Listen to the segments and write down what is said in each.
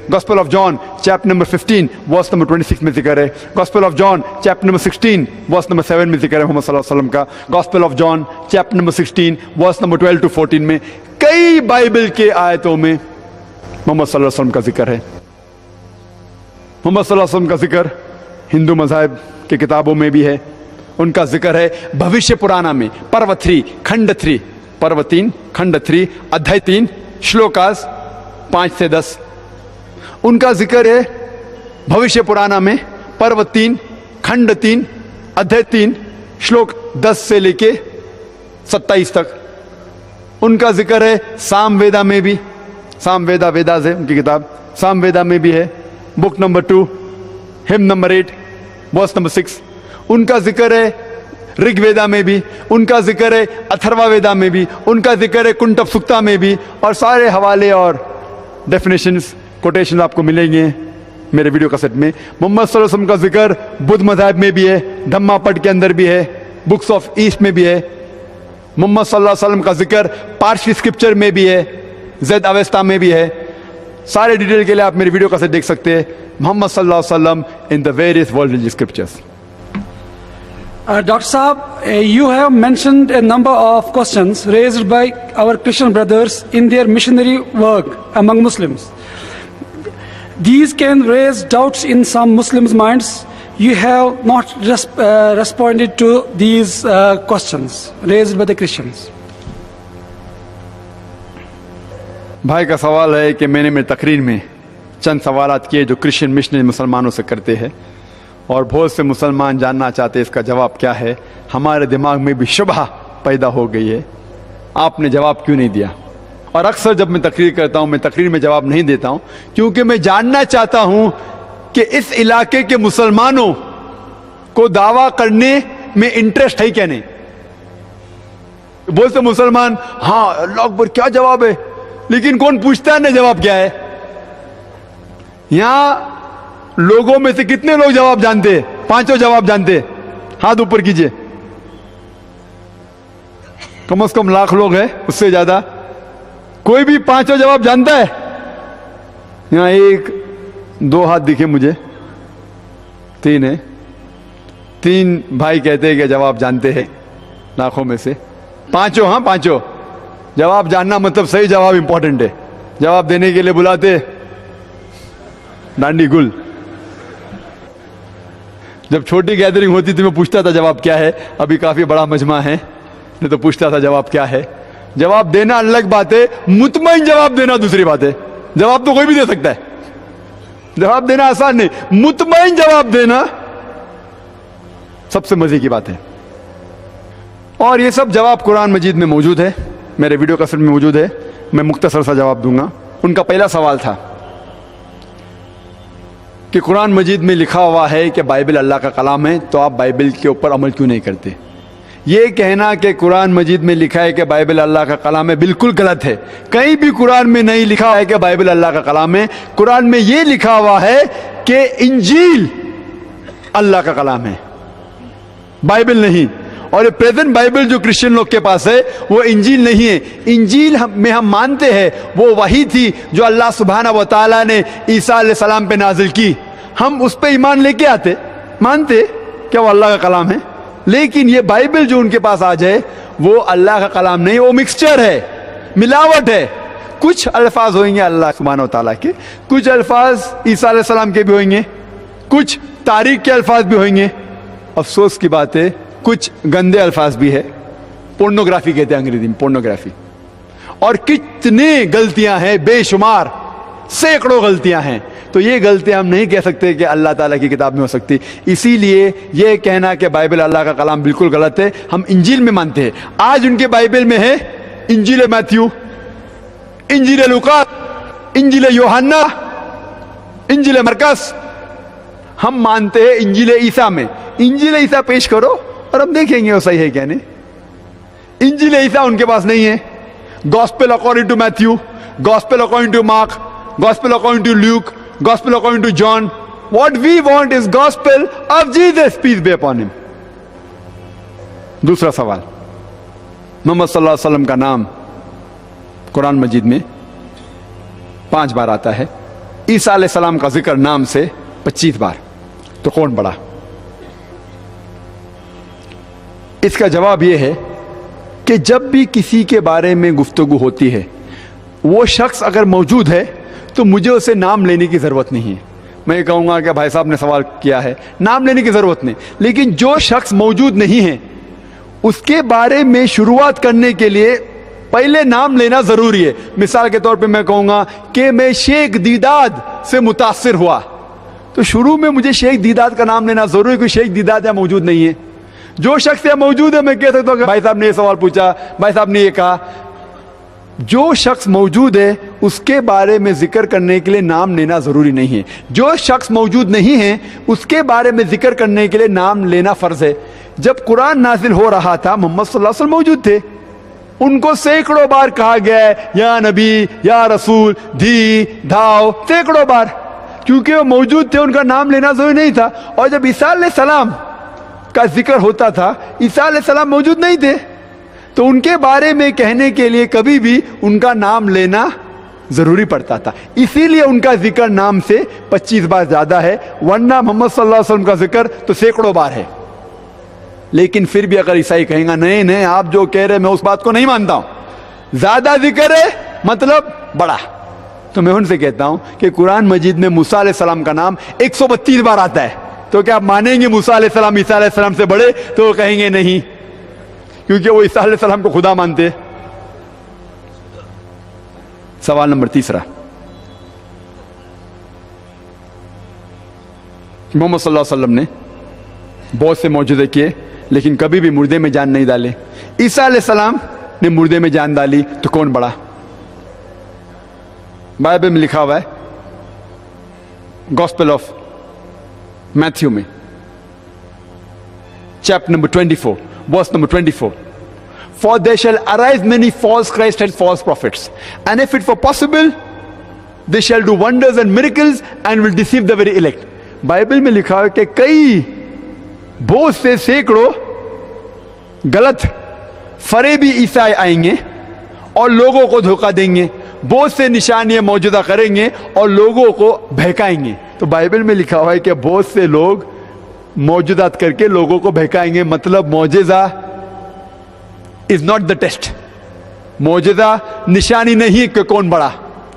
Gospel of John chapter number 15 verse number 26 में जिक्र है. Gospel of John chapter number 16 verse number 7 में जिक्र है मोहम्मद सल्लल्लाहु अलैहि वसल्लम का. Gospel of John chapter number 16 verse number 12 to 14 में कई बाइबल के आयतों में मोहम्मद सल्लल्लाहु अलैहि वसल्लम का जिक्र है. मोहम्मद सल्लल्लाहु अलैहि वसल्लम का जिक्र हिंदू मज़हब की किताबों में भी है. उनका जिक्र है भविष्य पुराना में, पर्व 3 खंड 3, पर्व 3 खंड 3 अध्याय 3 श्लोकास 5 से 10. उनका जिक्र है भविष्य पुराना में, पर्व 3 खंड 3 अध्याय 3 श्लोक 10 से लेके 27 तक. उनका जिक्र है सामवेदा में भी, सामवेदा वेदास है उनकी किताब, सामवेदा में भी है, book number 2 hymn number 8 verse number 6. उनका जिक्र है ऋग्वेदा में भी, उनका जिक्र है अथर्वा वेदा में भी, उनका जिक्र है कुंटप सुक्ता में भी. और सारे हवाले और डेफिनेशंस कोटेशन आपको मिलेंगे मेरे वीडियो कैसेट में. मोहम्मद सल्लल्लाहु अलैहि वसल्लम का जिक्र बुद्ध मज़हब में भी है, धम्मा पट के अंदर भी है, बुक्स ऑफ ईस्ट में भी है. मोहम्मद सल्लल्लाहु अलैहि वसल्लम का जिक्र पारसी स्क्रिप्चर में भी है, ज़ैद अवेस्ता में भी है. सारे डिटेल के लिए आप मेरी वीडियो कैसेट देख सकते हैं. मोहम्मद सल्लल्लाहु अलैहि वसल्लम in the various world religious scriptures. Dr. Saab, you have mentioned a number of questions raised by our Christian brothers in their missionary work among Muslims. These can raise doubts in some Muslims' minds. You have not responded to these questions raised by the Christians. भाई का सवाल है कि मैंने मेरी तकरीर में चंद सवालात किए जो क्रिश्चियन मिशनरी मुसलमानों से करते हैं, और बहुत से मुसलमान जानना चाहते हैं इसका जवाब क्या है. हमारे दिमाग में भी शुबह पैदा हो गई है, आपने जवाब क्यों नहीं दिया. और अक्सर जब मैं तकरीर करता हूं, मैं तकरीर में जवाब नहीं देता हूं क्योंकि मैं जानना चाहता हूं कि इस इलाके के मुसलमानों को दावा करने में इंटरेस्ट है क्या नहीं. बहुत से मुसलमान हाँ अल्लाह अकबर क्या जवाब है, लेकिन कौन पूछता है ना जवाब क्या है. यहां लोगों में से कितने लोग जवाब जानते हैं, पांचों जवाब जानते हैं, हाथ ऊपर कीजिए. कम से कम लाख लोग हैं, उससे ज्यादा. कोई भी पांचों जवाब जानता है. यहां 1 2 हाथ दिखे मुझे, 3 है. 3 भाई कहते हैं कि जवाब जानते हैं लाखों में से. पांचों, हाँ पांचों जवाब जानना मतलब सही जवाब इंपॉर्टेंट है. जवाब देने के लिए बुलाते डांडी गुल. जब छोटी गैदरिंग होती थी मैं पूछता था जवाब क्या है. अभी काफी बड़ा मजमा है, नहीं तो पूछता था जवाब क्या है. जवाब देना अलग बात है, मुतमईन जवाब देना दूसरी बात है. जवाब तो कोई भी दे सकता है, जवाब देना आसान नहीं, मुतमईन जवाब देना सबसे मजे की बात है. और ये सब जवाब कुरान मजीद में मौजूद है, मेरे वीडियो कैसेट में मौजूद है. मैं मुख्तसर सा जवाब दूंगा. उनका पहला सवाल था कि कुरान मजीद में लिखा हुआ है कि बाइबल अल्लाह का कलाम है, तो आप बाइबल के ऊपर अमल क्यों नहीं करते. ये कहना कि कुरान मजीद में लिखा है कि बाइबल अल्लाह का कलाम है बिल्कुल गलत है. कहीं भी कुरान में नहीं लिखा है कि बाइबल अल्लाह का कलाम है. कुरान में ये लिखा हुआ है कि इंजील अल्लाह का कलाम है, बाइबल नहीं. और ये प्रेजेंट बाइबल जो क्रिश्चियन लोग के पास है वो इंजील नहीं है. इंजील में हम मानते हैं वो वही थी जो अल्लाह सुब्हानहू व तआला ने ईसा अलैहिस्सलाम पे नाजिल की. हम उस पे ईमान लेके आते, मानते क्या वो अल्लाह का कलाम है. लेकिन ये बाइबल जो उनके पास आ जाए वो अल्लाह का कलाम नहीं, वो मिक्सचर है, मिलावट है. कुछ अल्फाज होंगे अल्लाह सुब्हानहू व तआला के, कुछ अल्फाज ईसा अलैहिस्सलाम के भी होंगे, कुछ तारीख के अल्फाज भी होंगे. अफसोस की बात है कुछ गंदे अल्फाज भी है. पोर्नोग्राफी कहते हैं अंग्रेजी में, पोर्नोग्राफी. और कितने गलतियां हैं, बेशुमार सैकड़ों गलतियां हैं. तो ये गलतियां हम नहीं कह सकते कि अल्लाह ताला की किताब में हो सकती. इसीलिए ये कहना कि बाइबल अल्लाह का कलाम बिल्कुल गलत है. हम इंजील में मानते हैं. आज उनके बाइबल में है इंजील मैथ्यू, इंजील लूका, इंजील यूहन्ना, इंजील मरकस. हम मानते हैं इंजील ईसा में. इंजील ईसा पेश करो और हम देखेंगे वो सही है क्या नहीं. इंजील ईसा उनके पास नहीं है. Gospel according to Matthew, gospel according to Mark, gospel according to Luke, gospel according to John. What we want is gospel of Jesus, peace be upon him. दूसरा सवाल, मोहम्मद सल्लल्लाहु अलैहि वसल्लम का नाम कुरान मजीद में 5 बार आता है. ईसा अलैहिस्सलाम का जिक्र नाम से 25 बार, तो कौन बड़ा? इसका जवाब यह है कि जब भी किसी के बारे में गुफ्तगू होती है, वो शख्स अगर मौजूद है तो मुझे उसे नाम लेने की ज़रूरत नहीं है। मैं कहूँगा कि भाई साहब ने सवाल किया है, नाम लेने की ज़रूरत नहीं, लेकिन जो शख्स मौजूद नहीं है उसके बारे में शुरुआत करने के लिए पहले नाम लेना ज़रूरी है। मिसाल के तौर पे मैं कहूँगा कि मैं शेख दीदाद से मुतासिर हुआ, तो शुरू में मुझे शेख दीदाद का नाम लेना ज़रूरी है, क्योंकि शेख दीदाद यहाँ मौजूद नहीं है। जो शख्स यहाँ मौजूद है मैं कह सकता हूँ कि भाई साहब ने ये सवाल पूछा, भाई साहब ने ये कहा। जो शख्स मौजूद है उसके बारे में जिक्र करने के लिए नाम लेना ज़रूरी नहीं है। जो शख्स मौजूद नहीं है उसके बारे में जिक्र करने के लिए नाम लेना फ़र्ज़ है। जब कुरान नाजिल हो रहा था, मोहम्मद सल्लल्लाहु अलैहि वसल्लम मौजूद थे, उनको सैकड़ों बार कहा गया है या नबी, या रसूल, धी, धाव, सैकड़ों बार, क्योंकि वो मौजूद थे, उनका नाम लेना ज़रूरी नहीं था। और जब ईसा अलैहिस्सलाम का जिक्र होता था, ईसा अलैहिस्सलाम मौजूद नहीं थे, तो उनके बारे में कहने के लिए कभी भी उनका नाम लेना जरूरी पड़ता था। इसीलिए उनका जिक्र नाम से 25 बार ज्यादा है, वरना मोहम्मद सल्लल्लाहु अलैहि वसल्लम का जिक्र तो सैकड़ों बार है। लेकिन फिर भी अगर ईसाई कहेगा नहीं नहीं आप जो कह रहे मैं उस बात को नहीं मानता हूं, ज्यादा जिक्र है मतलब बड़ा, तो मैं उनसे कहता हूं कि कुरान मजीद में मूसा अलैहिस्सलाम का नाम 132 बार आता है, तो क्या आप मानेंगे मूसा अलैहिस्सलाम ईसा अलैहिस्सलाम से बड़े? तो वो कहेंगे नहीं, क्योंकि वो ईसा अलैहिस्सलाम को खुदा मानते। सवाल नंबर 3, मोहम्मद सल्लल्लाहु अलैहि वसल्लम ने बहुत से मौजूदे किए लेकिन कभी भी मुर्दे में जान नहीं डाले। ईसा अलैहिस्सलाम ने मुर्दे में जान डाली, तो कौन बड़ा? बाइबल में लिखा हुआ है, गॉस्पेल ऑफ मैथ्यू में chapter number 24 verse number 24, for there shall arise many false Christs and false prophets, and if it were possible they shall do wonders and miracles and will deceive the very elect. Bible में लिखा है कि कई बहुत से सैकड़ों गलत फरेबी ईसाई आएंगे और लोगों को धोखा देंगे, बहुत से निशानियां मौजूदा करेंगे और लोगों को बहकाएंगे। तो बाइबल में लिखा हुआ है कि बहुत से लोग मौजूदात करके लोगों को बहकाएंगे, मतलब मौजज़ा इज नॉट द टेस्ट। मौजज़ा निशानी नहीं कि कौन बड़ा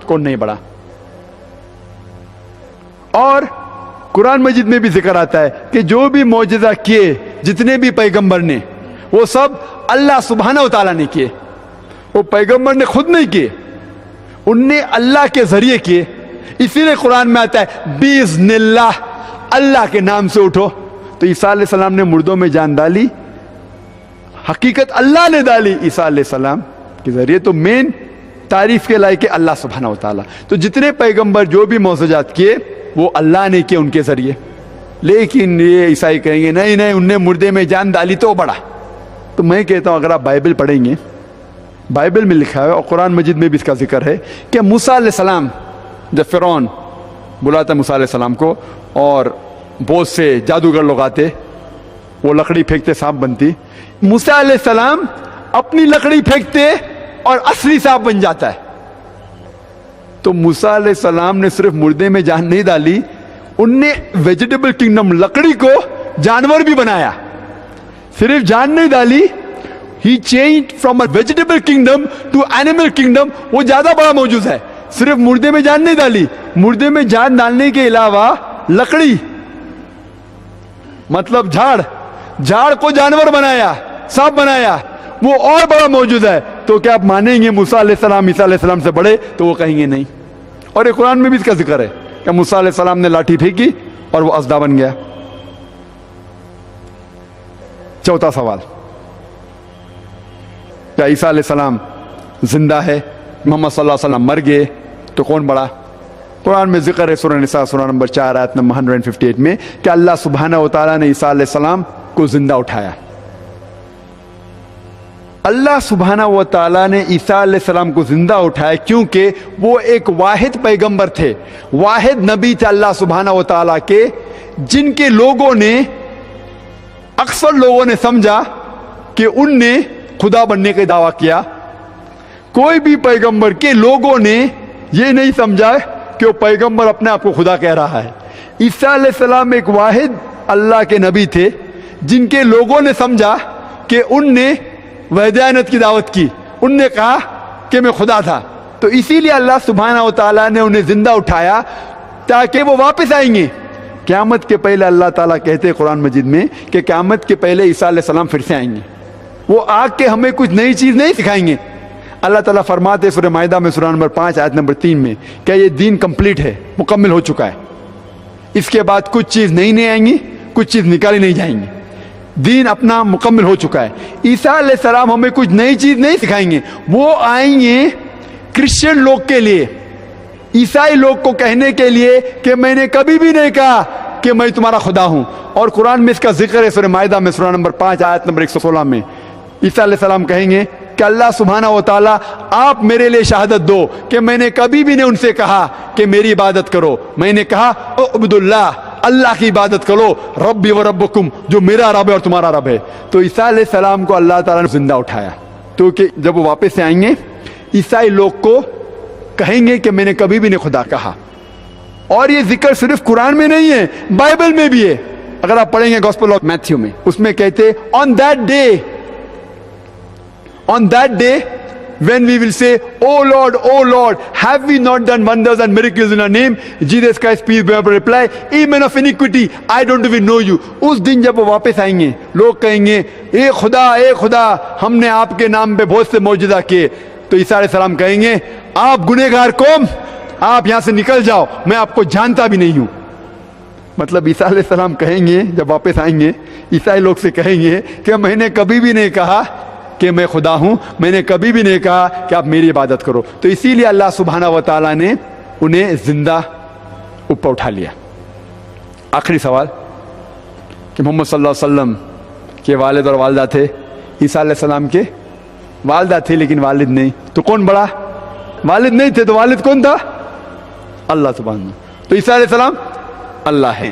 कौन नहीं बड़ा। और कुरान मजीद में भी जिक्र आता है कि जो भी मौजज़ा किए जितने भी पैगंबर ने, वो सब अल्लाह सुब्हानहू व तआला ने किए। वो पैगंबर ने खुद नहीं किए, उनने अल्लाह के जरिए किए। इसीलिए कुरान में आता है बिइज़्निल्लाह, अल्लाह के नाम से उठो। तो ईसा अलैहिस्सलाम ने मुर्दों में जान डाली, हकीकत अल्लाह ने डाली ईसा अलैहिस्सलाम के जरिए, तो मेन तारीफ के लायक अल्लाह सुब्हानहू व तआला। तो जितने पैगंबर जो भी मौजूजात किए वो अल्लाह ने किए उनके जरिए। लेकिन ये ईसाई कहेंगे नहीं नहीं उनने मुर्दे में जान डाली तो बड़ा। तो मैं कहता हूं अगर आप बाइबल पढ़ेंगे, बाइबल में लिखा है और कुरान मजीद में भी इसका जिक्र है कि मूसा अलैहिस्सलाम जब फिरौन बुलाता मूसा अलैहिस्सलाम को और बहुत से जादूगर लोग आते, वो लकड़ी फेंकते सांप बनती, मूसा अलैहिस्सलाम अपनी लकड़ी फेंकते और असली सांप बन जाता है। तो मूसा अलैहिस्सलाम ने सिर्फ मुर्दे में जान नहीं डाली, उनने वेजिटेबल किंगडम लकड़ी को जानवर भी बनाया। सिर्फ जान नहीं डाली, he changed from a vegetable kingdom to animal kingdom. वो ज्यादा बड़ा मौजूद है। सिर्फ मुर्दे में जान नहीं डाली, मुर्दे में जान डालने के अलावा लकड़ी मतलब झाड़ को जानवर बनाया, सांप बनाया, वो और बड़ा मौजूद है। तो क्या आप मानेंगे मूसा अलैहिस्सलाम ईसा अलैहिस्सलाम से बड़े? तो वो कहेंगे नहीं। और ये कुरान में भी इसका जिक्र है कि मूसा अलैहिस्सलाम ने लाठी फेंकी और वो अस्दा बन गया। चौथा सवाल, क्या ईसा अलैहिस्सलाम जिंदा है, मोहम्मद सल्लल्लाहु अलैहि वसल्लम मर गए, तो कौन बड़ा? कुरान में जिक्र है सूरह निसा सूरह नंबर 4 आयत नंबर 158 में कि अल्लाह सुब्हानहू व तआला ने ईसा अलैहिस्सलाम को जिंदा उठाया। अल्लाह सुब्हानहू व तआला ने ईसा अलैहिस्सलाम को जिंदा उठाया क्योंकि वो एक वाहिद पैगंबर थे, वाहिद नबी थे अल्लाह सुब्हानहू व तआला के, जिनके लोगों ने, अक्सर लोगों ने समझा कि उनने खुदा बनने का दावा किया। कोई भी पैगंबर के लोगों ने ये नहीं समझा کہ وہ پیغمبر اپنے آپ کو خدا کہہ رہا ہے. عیسیٰ علیہ السلام ایک واحد اللہ کے نبی تھے جن کے لوگوں نے سمجھا کہ ان نے وحدانیت کی دعوت کی, ان نے کہا کہ میں خدا تھا, تو اسی لیے اللہ سبحانہ و تعالیٰ نے انہیں زندہ اٹھایا تاکہ وہ واپس آئیں گے. قیامت کے پہلے اللہ تعالیٰ کہتے ہیں قرآن مجید میں کہ قیامت کے پہلے عیسیٰ علیہ السلام پھر سے آئیں گے. وہ آ کے ہمیں کچھ نئی چیز نہیں سکھائیں گے. اللہ تعالیٰ فرماتے سورہ مائدہ میں سورہ نمبر 5 آیت نمبر 3 میں کہ یہ دین کمپلیٹ ہے, مکمل ہو چکا ہے, اس کے بعد کچھ چیز نئی نہیں آئیں گی, کچھ چیز نکالی نہیں جائیں گی, دین اپنا مکمل ہو چکا ہے. عیسیٰ علیہ السلام ہمیں کچھ نئی چیز نہیں سکھائیں گے, وہ آئیں گے کرسچن لوگ کے لیے, عیسائی لوگ کو کہنے کے لیے کہ میں نے کبھی بھی نہیں کہا کہ میں تمہارا خدا ہوں. اور قرآن میں اس کا ذکر ہے سورہ مائدہ میں سورہ نمبر 5 آیت نمبر 116 میں. عیسیٰ علیہ السلام کہیں گے کہ اللہ سبحانہ و تعالیٰ آپ میرے لیے شہادت دو کہ میں نے کبھی بھی نہیں ان سے کہا کہ میری عبادت کرو, میں نے کہا اعبد اللہ, اللہ کی عبادت کرو, ربی و ربکم, جو میرا رب ہے اور تمہارا رب ہے. تو عیسیٰ علیہ السلام کو اللہ تعالیٰ نے زندہ اٹھایا, تو کہ جب وہ واپس سے آئیں گے عیسائی لوگ کو کہیں گے کہ میں نے کبھی بھی نہیں خدا کہا. اور یہ ذکر صرف قرآن میں نہیں ہے, بائبل میں بھی ہے. اگر آپ پڑھیں گے گوسپل آف میتھیو میں, اس میں کہتے on that day when we will say oh Lord have we not done wonders and miracles in your name, Jesus Christ peace be upon reply, ye men of iniquity, I don't even know you. اس دن جب وہ واپس آئیں گے لوگ کہیں گے اے خدا ہم نے آپ کے نام پہ بہت سے معجزہ کیے. تو عیسیٰ علیہ السلام کہیں گے آپ گنہگار قوم, آپ یہاں سے نکل جاؤ, میں آپ کو جانتا بھی نہیں ہوں. مطلب عیسیٰ علیہ السلام کہیں گے جب واپس آئیں گے عیسائی لوگ سے کہیں گے کہ میں نے کبھی بھی نہیں کہا کہ میں خدا ہوں, میں نے کبھی بھی نہیں کہا کہ آپ میری عبادت کرو. تو اسی لیے اللہ سبحانہ و تعالیٰ نے انہیں زندہ اوپر اٹھا لیا. آخری سوال کہ محمد صلی اللہ علیہ وسلم کے والد اور والدہ تھے, عیسیٰ علیہ السلام کے والدہ تھے لیکن والد نہیں, تو کون بڑا؟ والد نہیں تھے تو والد کون تھا؟ اللہ سبحانہ. تو عیسیٰ علیہ السلام اللہ ہے.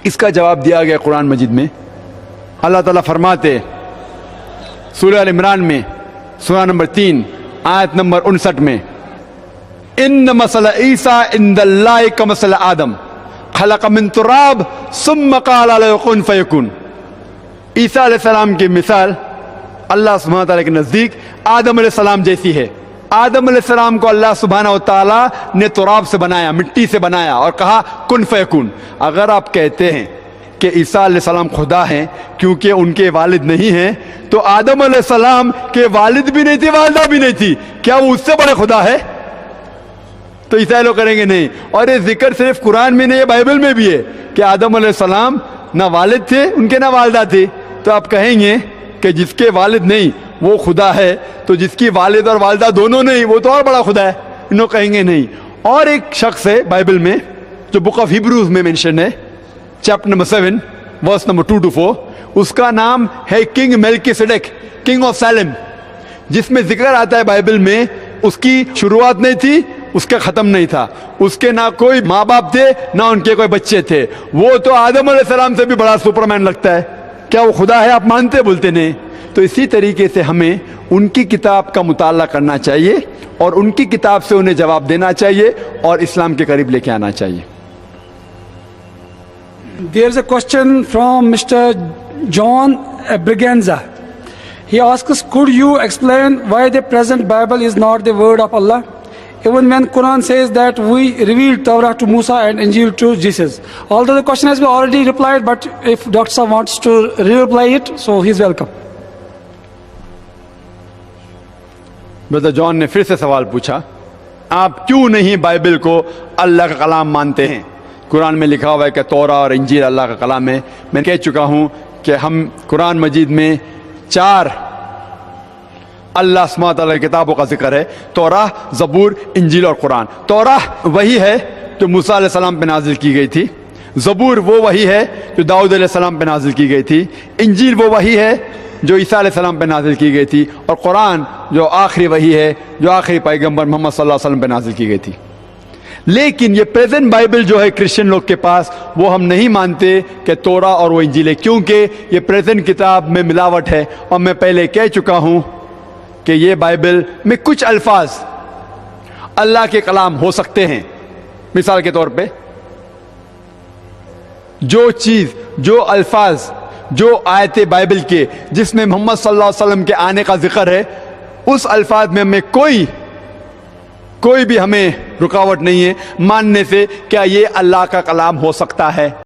اس کا جواب دیا گیا قرآن مجید میں. اللہ تعالیٰ فرماتے سورہ ال عمران میں سورہ نمبر 3 آیت نمبر 59 میں ان مثل عیسیٰ عند اللہ کمثل آدم خلق من تراب ثم قال له کن فیکون. عیسیٰ علیہ السلام کی مثال اللہ سبحانہ تعالیٰ کے نزدیک آدم علیہ السلام جیسی ہے. آدم علیہ السلام کو اللہ سبحانہ و تعالیٰ نے تراب سے بنایا, مٹی سے بنایا اور کہا کن فیکون. اگر آپ کہتے ہیں کہ عیسیٰ علیہ السلام خدا ہیں کیونکہ ان کے والد نہیں ہیں, تو آدم علیہ السلام کے والد بھی نہیں تھے, والدہ بھی نہیں تھی, کیا وہ اس سے بڑے خدا ہے؟ تو عیسائی لوگ کریں گے نہیں. اور یہ ذکر صرف قرآن میں نہیں ہے, بائبل میں بھی ہے کہ آدم علیہ السلام نہ والد تھے ان کے نہ والدہ تھے. تو آپ کہیں گے کہ جس کے والد نہیں وہ خدا ہے, تو جس کی والد اور والدہ دونوں نہیں وہ تو اور بڑا خدا ہے. انہوں کہیں گے نہیں. اور ایک شخص ہے بائبل میں جو بک آف ہیبروز میں مینشن ہے, chapter number 7 verse number 2 to 4, اس کا نام ہے king Melchizedek, king of Salem, جس میں ذکر آتا ہے بائبل میں اس کی شروعات نہیں تھی, اس کا ختم نہیں تھا, اس کے نہ کوئی ماں باپ تھے نہ ان کے کوئی بچے تھے. وہ تو آدم علیہ السلام سے بھی بڑا سپرمین لگتا ہے. کیا وہ خدا ہے؟ آپ مانتے بولتے نہیں. تو اسی طریقے سے ہمیں ان کی کتاب کا مطالعہ کرنا چاہیے اور ان کی کتاب سے انہیں جواب دینا چاہیے اور اسلام کے قریب لے کے آنا چاہیے. There is a question from Mr. John Briganza. He asks, could you explain why the present Bible is not the word of Allah? Even when Quran says that we revealed Torah to Musa and Injil to Jesus. Although the question has been already replied, but if Dr. Sahab wants to re-reply it, so he's welcome. برادر جان نے پھر سے سوال پوچھا, آپ کیوں نہیں Bible کو اللہ کا کلام مانتے ہیں؟ قرآن میں لکھا ہوا ہے کہ تورا اور انجیل اللہ کا کلام ہے. میں کہہ چکا ہوں کہ ہم قرآن مجید میں 4 اللہ سبحانہ تعالیٰ کی کتابوں کا ذکر ہے, تورا, زبور, انجیل اور قرآن. تورا وہی ہے جو موسیٰ علیہ السلام پہ نازل کی گئی تھی, زبور وہ وہی ہے جو داؤد علیہ السلام پہ نازل کی گئی تھی, انجیل وہ وہی ہے جو عیسیٰ علیہ السلام پہ نازل کی گئی تھی, اور قرآن جو آخری وہی ہے جو آخری پیغمبر محمد صلی اللہ علیہ وسلم پہ نازل کی گئی تھی. لیکن یہ پریزنٹ بائبل جو ہے کرسچن لوگ کے پاس, وہ ہم نہیں مانتے کہ تورا اور وہ انجیل ہے, کیونکہ یہ پریزنٹ کتاب میں ملاوٹ ہے. اور میں پہلے کہہ چکا ہوں کہ یہ بائبل میں کچھ الفاظ اللہ کے کلام ہو سکتے ہیں. مثال کے طور پہ جو چیز، جو الفاظ، جو آیتیں بائبل کے جس میں محمد صلی اللہ علیہ وسلم کے آنے کا ذکر ہے، اس الفاظ میں ہمیں کوئی بھی ہمیں رکاوٹ نہیں ہے ماننے سے کیا یہ اللہ کا کلام ہو سکتا ہے.